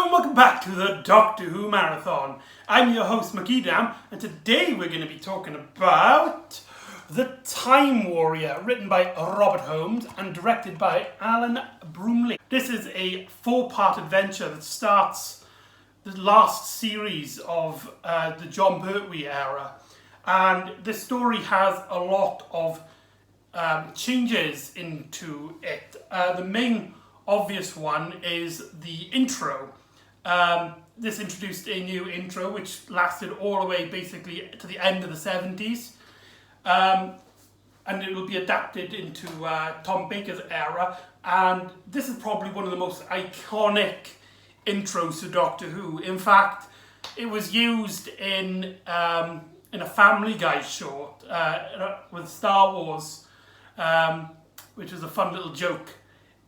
and welcome back to the Doctor Who Marathon. I'm your host McEdam, and today we're going to be talking about The Time Warrior, written by Robert Holmes and directed by Alan Bromley. This is a 4-part adventure that starts the last series of the John Pertwee era, and this story has a lot of changes into it. The main obvious one is the intro. This introduced a new intro which lasted all the way basically to the end of the 70s, and it will be adapted into Tom Baker's era, and this is probably one of the most iconic intros to Doctor Who. In fact, it was used in a Family Guy short with Star Wars, which was a fun little joke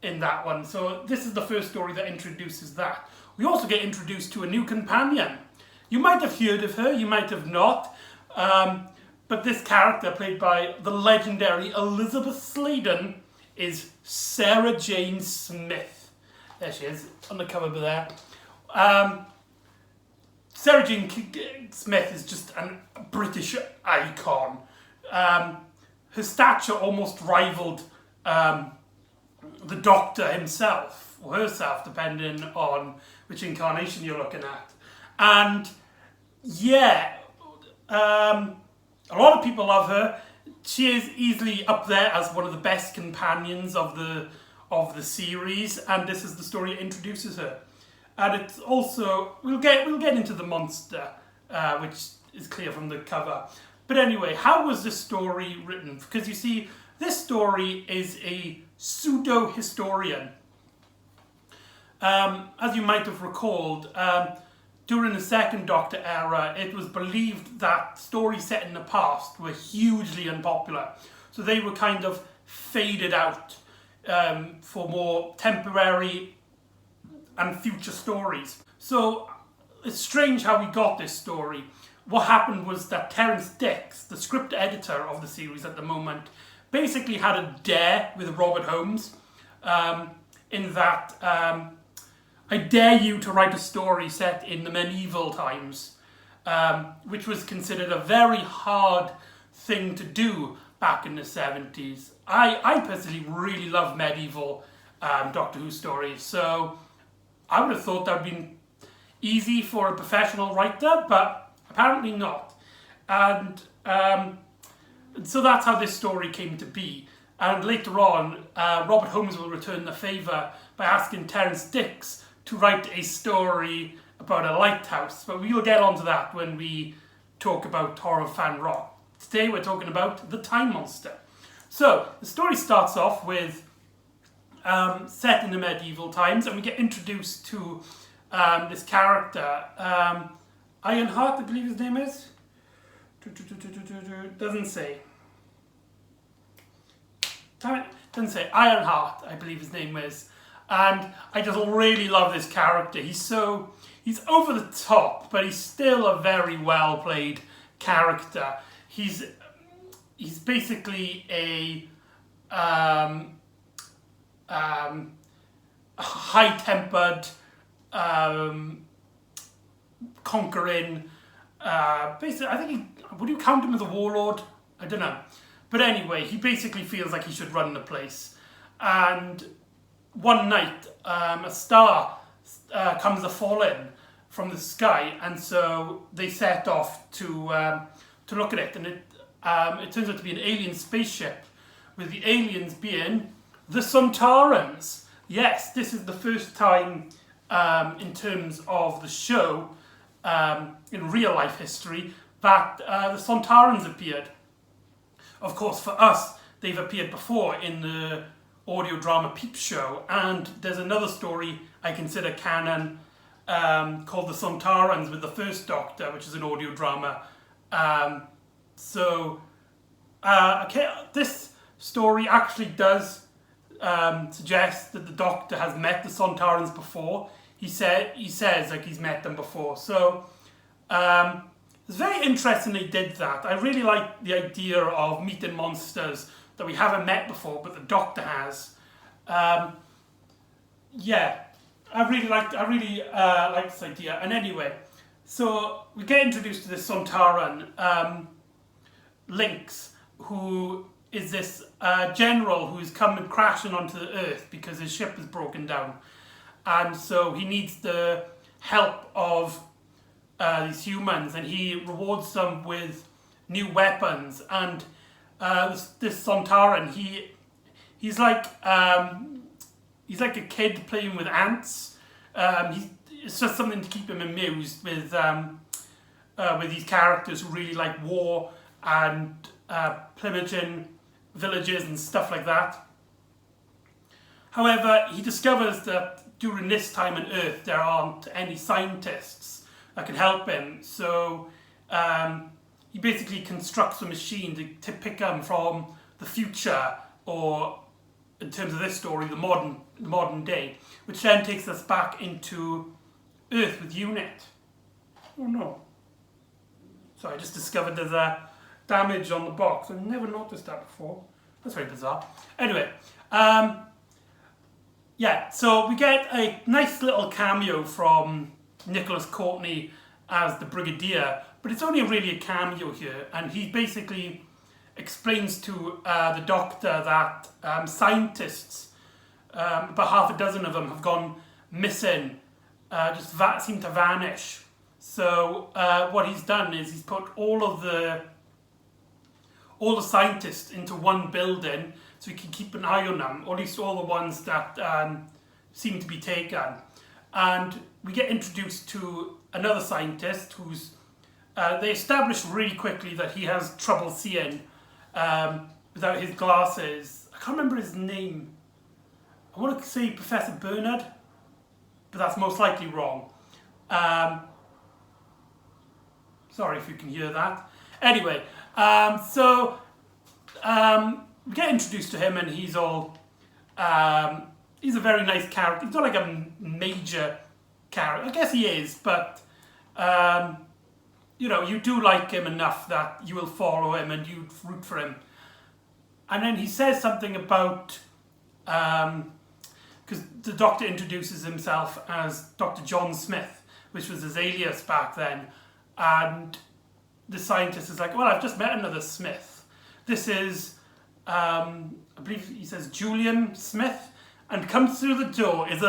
in that one. So this is the first story that introduces that. We also get introduced to a new companion. You might have heard of her, you might have not, but this character, played by the legendary Elizabeth Sladen, is Sarah Jane Smith. There she is, on the cover there. Sarah Jane Smith is just a British icon. Her stature almost rivaled the Doctor himself, or herself, depending on which incarnation you're looking at. And yeah, a lot of people love her. She is easily up there as one of the best companions of the series, and this is the story that introduces her. And it's also, we'll get into the monster, which is clear from the cover. But anyway, how was this story written? Because you see, this story is a pseudo-historian. As you might have recalled, during the Second Doctor era, it was believed that stories set in the past were hugely unpopular. So they were kind of faded out for more temporary and future stories. So it's strange how we got this story. What happened was that Terence Dicks, the script editor of the series at the moment, basically had a dare with Robert Holmes, in that I dare you to write a story set in the medieval times, which was considered a very hard thing to do back in the 70s. I personally really love medieval Doctor Who stories, so I would have thought that would have been easy for a professional writer, but apparently not. And so that's how this story came to be. And later on, Robert Holmes will return the favour by asking Terence Dicks to write a story about a lighthouse. But we'll get onto that when we talk about Horror Fan Rock. Today we're talking about the Time Monster. So the story starts off with set in the medieval times, and we get introduced to this character, Ironheart, I believe his name is. Doesn't say. Ironheart, I believe his name is. And I just really love this character. He's over the top, but he's still a very well played character. He's basically a high-tempered, conquering. Basically, I think would you count him as a warlord? I don't know. But anyway, he basically feels like he should run the place. And one night, a star comes a-falling from the sky, and so they set off to look at it. And it turns out to be an alien spaceship, with the aliens being the Sontarans. Yes, this is the first time in terms of the show, in real life history, that the Sontarans appeared. Of course, for us, they've appeared before in the audio drama Peep Show, and there's another story I consider canon called The Sontarans with the First Doctor, which is an audio drama. This story actually does suggest that the Doctor has met the Sontarans before. He says like he's met them before. So it's very interesting they did that. I really like the idea of meeting monsters that we haven't met before, but the Doctor has. I really like this idea. And anyway, so we get introduced to this Sontaran, Lynx, who is this general who's come crashing onto the Earth because his ship is broken down, and so he needs the help of these humans, and he rewards them with new weapons. And this Sontaran, he's like a kid playing with ants. It's just something to keep him amused with these characters who really like war and pillaging villages and stuff like that. However, he discovers that during this time on Earth there aren't any scientists that can help him, so he basically constructs a machine to pick him from the future, or in terms of this story, the modern day, which then takes us back into Earth with Unit. Oh no. So I just discovered there's a damage on the box. I've never noticed that before. That's very bizarre. Anyway, yeah, so we get a nice little cameo from Nicholas Courtney as the Brigadier, but it's only really a cameo here, and he basically explains to the Doctor that scientists, about half a dozen of them, have gone missing, seem to vanish. So what he's done is he's put all the scientists into one building so he can keep an eye on them, or at least all the ones that seem to be taken. And we get introduced to another scientist who's they establish really quickly that he has trouble seeing without his glasses. I can't remember his name. I want to say Professor Bernard, but that's most likely wrong. Sorry if you can hear that. Anyway, so we get introduced to him, and he's all he's a very nice character. He's not like a major character. I guess he is, but you know, you do like him enough that you will follow him and you root for him. And then he says something about, because the Doctor introduces himself as Dr. John Smith, which was his alias back then, and the scientist is like, well, I've just met another Smith. This is, I believe he says Julian Smith, and comes through the door is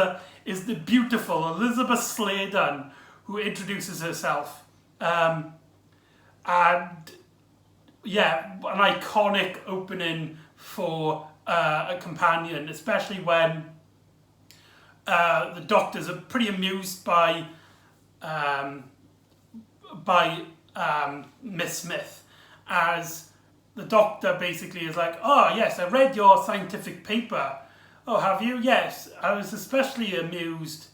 the beautiful Elizabeth Sladen, who introduces herself. And yeah, an iconic opening for a companion, especially when the Doctors are pretty amused by Miss Smith, as the Doctor basically is like, oh yes, I read your scientific paper. Oh, have you? Yes, I was especially amused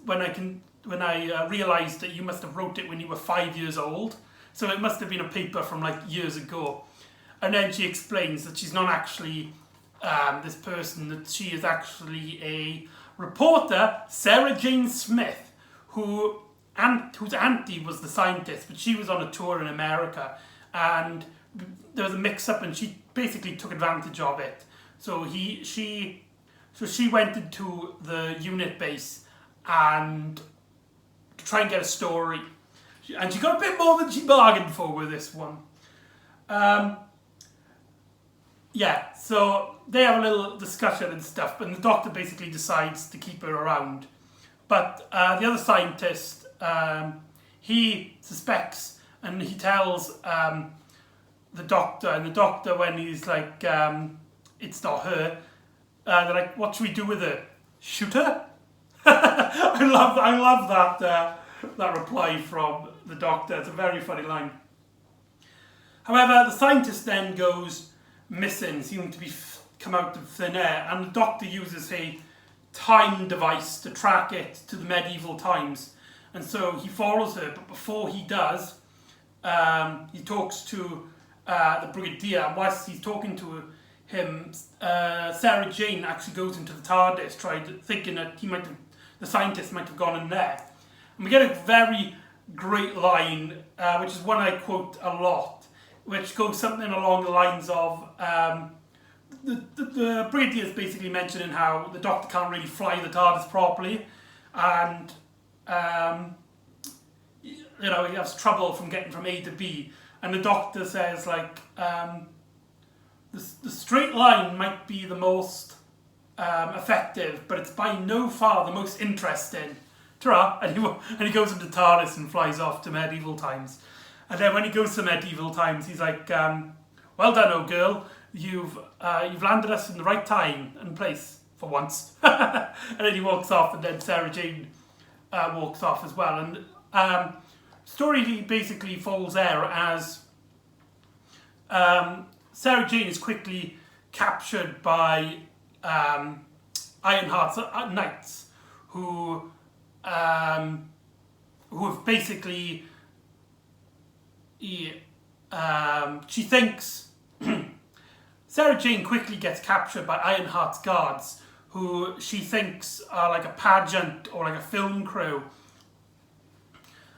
when I realised that you must have wrote it when you were 5 years old. So it must have been a paper from like years ago. And then she explains that she's not actually this person, that she is actually a reporter, Sarah Jane Smith, whose auntie was the scientist, but she was on a tour in America, and there was a mix-up, and she basically took advantage of it. So she went into the unit base and to try and get a story. And she got a bit more than she bargained for with this one. Yeah, so they have a little discussion and stuff, but the Doctor basically decides to keep her around. But the other scientist, he suspects, and he tells the Doctor, and the Doctor, when he's like, it's not her, they're like, what should we do with her? Shoot her? I love that reply from the Doctor. It's a very funny line. However, the scientist then goes missing, seeming to be come out of thin air, and the Doctor uses a time device to track it to the medieval times, and so he follows her. But before he does, he talks to the Brigadier, and whilst he's talking to him, Sarah Jane actually goes into the TARDIS, thinking that the scientist might have gone in there. And we get a very great line, which is one I quote a lot, which goes something along the lines of, the Brigadier is basically mentioning how the Doctor can't really fly the TARDIS properly, and you know, he has trouble from getting from A to B, and the doctor says like, the straight line might be the most effective, but it's by no far the most interesting. Ta-ra! And he goes into TARDIS and flies off to medieval times. And then when he goes to medieval times, he's like, well done, old girl. You've landed us in the right time and place for once. And then he walks off, and then Sarah Jane walks off as well. And story basically falls there as Sarah Jane is quickly captured by Ironheart's knights, who have basically, she thinks, Sarah Jane quickly gets captured by Ironheart's guards, who she thinks are like a pageant or like a film crew.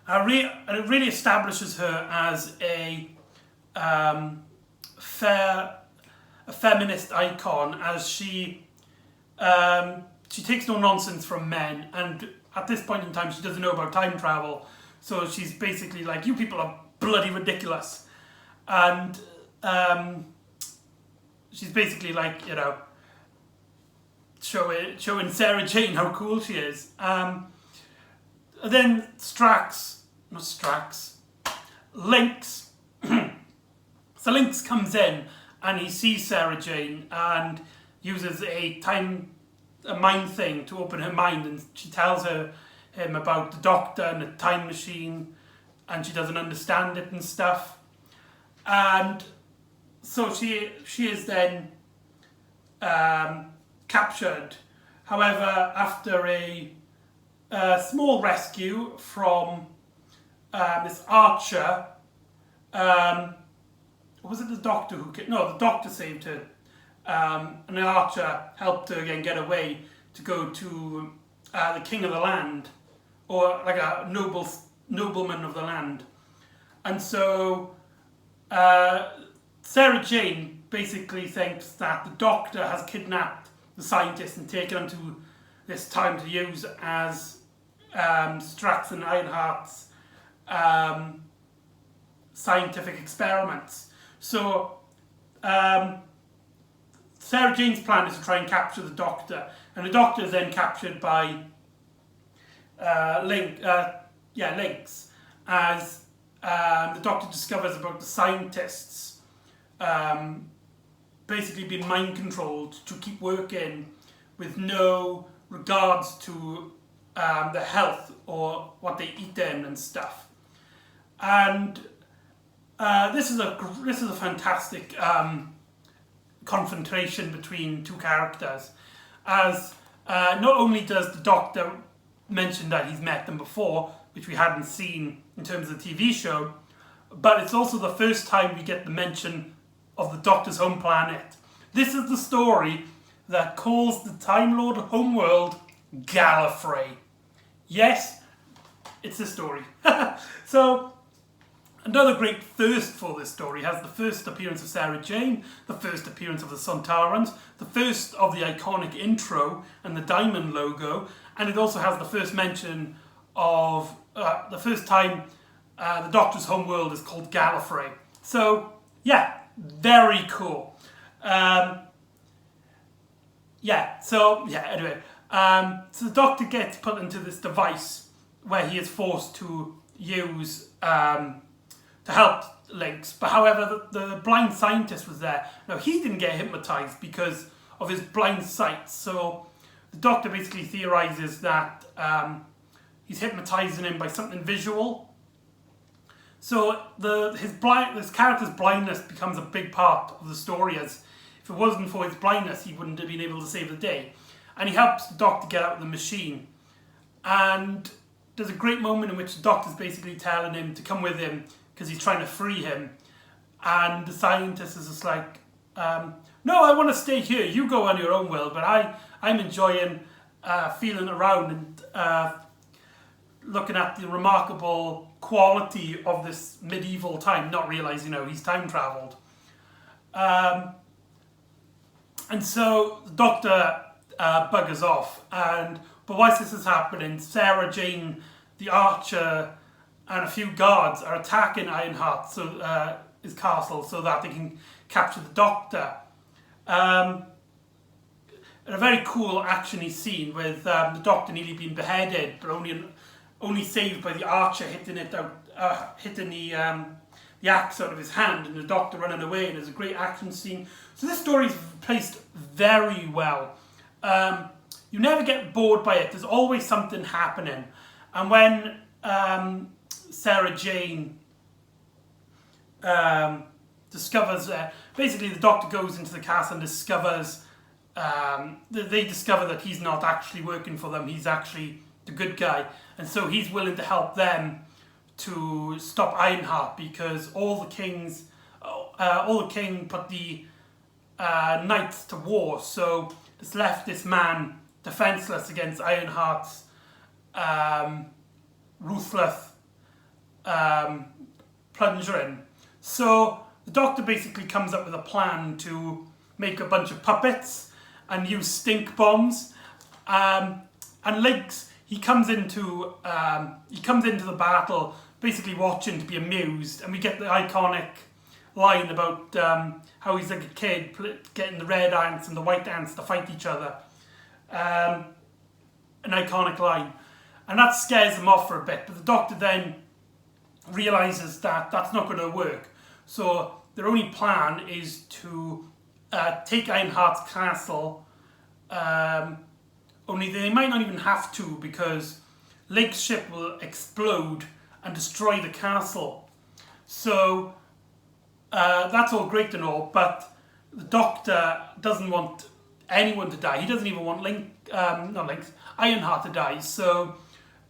And it really establishes her as a feminist icon, as she takes no nonsense from men, and at this point in time she doesn't know about time travel, so she's basically like, you people are bloody ridiculous, and she's basically like, you know, showing Sarah Jane how cool she is. Then Lynx. So Lynx comes in and he sees Sarah Jane and uses a mind thing to open her mind, and she tells him about the Doctor and the time machine, and she doesn't understand it and stuff. And so she is then captured. However, after a small rescue from this archer, was it the Doctor who... No, the Doctor saved her. And the archer helped her again get away to go to the king of the land, or like a nobleman of the land. And so Sarah Jane basically thinks that the Doctor has kidnapped the scientist and taken him to this time to use as Strax and Ironheart's scientific experiments. So Sarah Jane's plan is to try and capture the Doctor, and the Doctor is then captured by Lynx, as the Doctor discovers about the scientists basically being mind controlled to keep working with no regards to their health or what they eat in and stuff. And this is a fantastic confrontation between two characters, as not only does the Doctor mention that he's met them before, which we hadn't seen in terms of the TV show, but it's also the first time we get the mention of the Doctor's home planet. This is the story that calls the Time Lord homeworld Gallifrey. Yes, it's the story. So, another great first for this story has the first appearance of Sarah Jane, the first appearance of the Sontarans, the first of the iconic intro and the diamond logo, and it also has the first mention of the first time the Doctor's homeworld is called Gallifrey. So, yeah, very cool. Anyway. So the Doctor gets put into this device where he is forced to use to help Lynx, but however the blind scientist was there. Now he didn't get hypnotized because of his blind sight, so the Doctor basically theorizes that he's hypnotizing him by something visual. So this character's blindness becomes a big part of the story, as if it wasn't for his blindness he wouldn't have been able to save the day. And he helps the Doctor get out of the machine. And there's a great moment in which the Doctor's basically telling him to come with him because he's trying to free him. And the scientist is just like, no, I want to stay here. You go on your own will, but I'm enjoying feeling around and looking at the remarkable quality of this medieval time, not realising, he's time travelled. And so the Doctor buggers off, but But whilst this is happening, Sarah Jane, the archer, and a few guards are attacking Ironheart, his castle, so that they can capture the Doctor. And a very cool actiony scene with the Doctor nearly being beheaded, but only saved by the archer hitting the axe out of his hand, and the Doctor running away. And there's a great action scene. So this story is placed very well. You never get bored by it. There's always something happening. And when Sarah Jane discovers, basically the Doctor goes into the castle and discovers, they discover that he's not actually working for them, he's actually the good guy. And so he's willing to help them to stop Ironheart, because all the king put the knights to war, so it's left this man defenseless against Ironheart's ruthless plunging. So the Doctor basically comes up with a plan to make a bunch of puppets and use stink bombs. And Links, he comes into the battle basically watching to be amused, and we get the iconic line about how he's like a kid getting the red ants and the white ants to fight each other. An iconic line. And that scares him off for a bit, but the Doctor then realises that that's not going to work. So their only plan is to take Ironheart's castle, only they might not even have to, because Lake's ship will explode and destroy the castle. So that's all great and all, but the Doctor doesn't want anyone to die. He doesn't even want Ironheart to die. So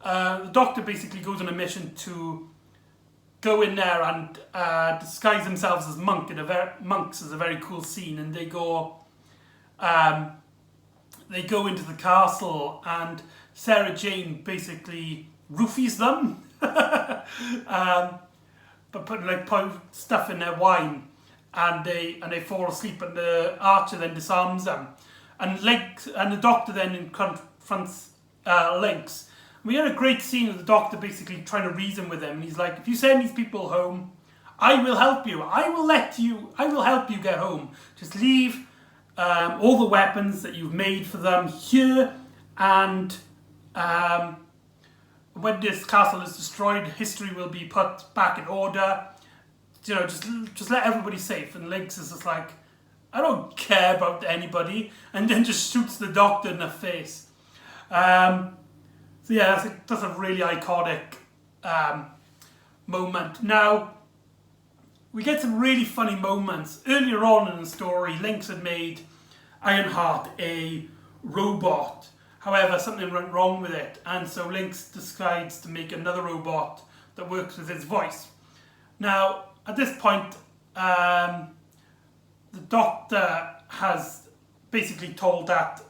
the Doctor basically goes on a mission to go in there and disguise themselves as monks. Is a very cool scene, and they go into the castle, and Sarah Jane basically roofies them, but put stuff in their wine, and they fall asleep, and the archer then disarms them, and the Doctor then confronts Links. We had a great scene of the Doctor basically trying to reason with him, and he's like, if you send these people home, I will help you. I will help you get home. Just leave all the weapons that you've made for them here, and when this castle is destroyed, history will be put back in order. You know, just let everybody safe. And Links is just like, I don't care about anybody, and then just shoots the Doctor in the face. So yeah, that's a really iconic moment. Now, we get some really funny moments. Earlier on in the story, Links had made Ironheart a robot. However, something went wrong with it, and so Links decides to make another robot that works with his voice. Now, at this point, the Doctor has basically told that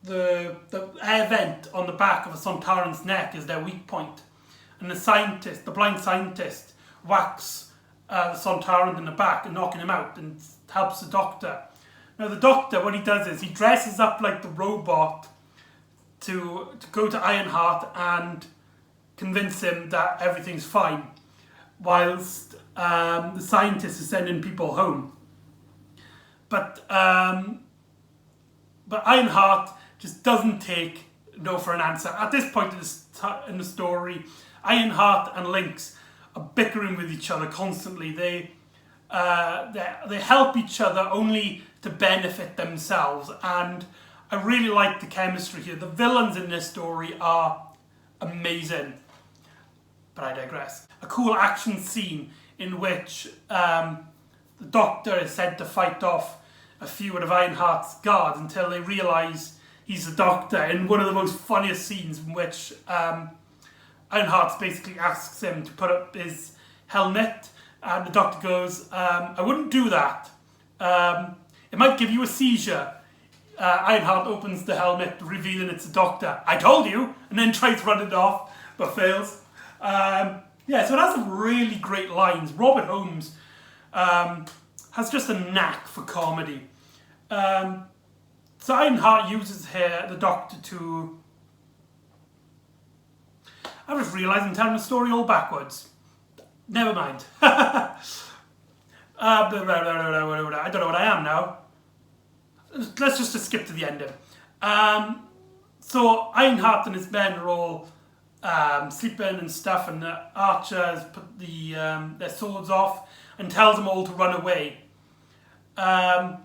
the air vent on the back of a Sontaran's neck is their weak point, and the blind scientist, whacks the Sontaran in the back and knocking him out, and helps the Doctor. Now the Doctor, what he does is he dresses up like the robot to go to Ironheart and convince him that everything's fine, whilst the scientist is sending people home. But Ironheart just doesn't take no for an answer. At this point in the story, Ironheart and Links are bickering with each other constantly. They help each other only to benefit themselves, and I really like the chemistry here. The villains in this story are amazing, but I digress. A cool action scene in which the Doctor is said to fight off a few of Ironheart's guards until they realise he's the Doctor, in one of the most funniest scenes, in which Ironheart basically asks him to put up his helmet, and the Doctor goes, I wouldn't do that. It might give you a seizure. Ironheart opens the helmet, revealing it's the Doctor. I told you! And then tries to run it off, but fails. So it has some really great lines. Robert Holmes has just a knack for comedy. So Ironheart uses here the Doctor to... I just realised I'm telling the story all backwards. Never mind. I don't know what I am now. Let's just skip to the ending. So Ironheart and his men are all sleeping and stuff, and the Archer has put their swords off and tells them all to run away. And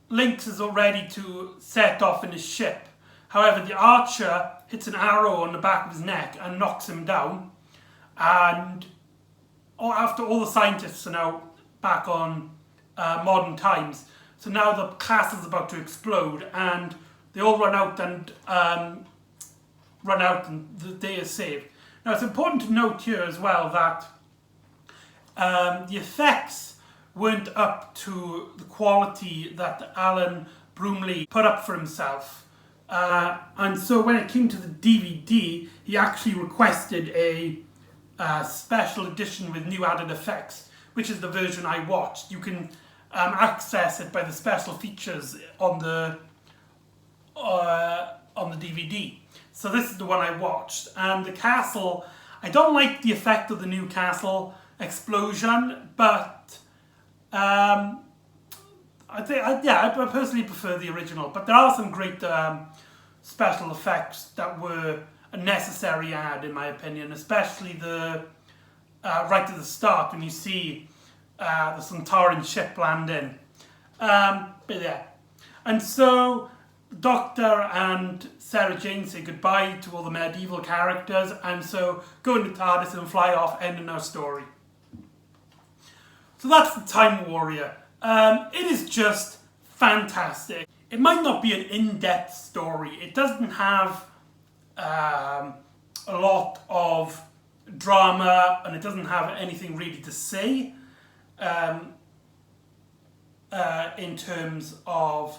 Lynx is all ready to set off in his ship. However, the Archer hits an arrow on the back of his neck and knocks him down. And after all the scientists are now back on modern times, so now the castle is about to explode, and they all run out and the day is saved. Now it's important to note here as well that the effects weren't up to the quality that Alan Bromley put up for himself. And so when it came to the DVD, he actually requested a special edition with new added effects, which is the version I watched. You can access it by the special features on the DVD. So this is the one I watched, and the castle, I don't like the effect of the new castle explosion, but I personally prefer the original. But there are some great special effects that were a necessary add, in my opinion, especially the right at the start when you see the Centauran ship landing. But yeah, and so Doctor and Sarah Jane say goodbye to all the medieval characters, and so go into TARDIS and fly off, ending our story. So that's the Time Warrior. It is just fantastic. It might not be an in-depth story. It doesn't have a lot of drama, and it doesn't have anything really to say in terms of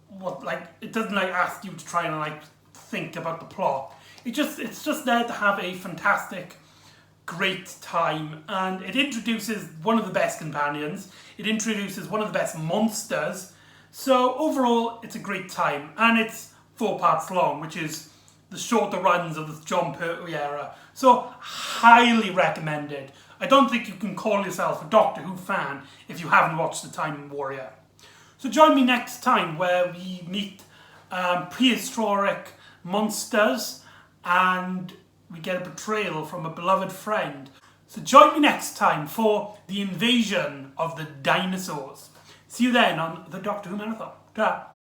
what, like, it doesn't like ask you to try and like think about the plot. It's just there to have a fantastic, great time, and it introduces one of the best companions. It introduces one of the best monsters. So overall, it's a great time, and it's 4 parts long, which is the shorter runs of the John Pertwee era. So highly recommended. I don't think you can call yourself a Doctor Who fan if you haven't watched The Time Warrior. So join me next time where we meet prehistoric monsters and we get a betrayal from a beloved friend. So join me next time for the invasion of the dinosaurs. See you then on the Doctor Who Marathon. Ta.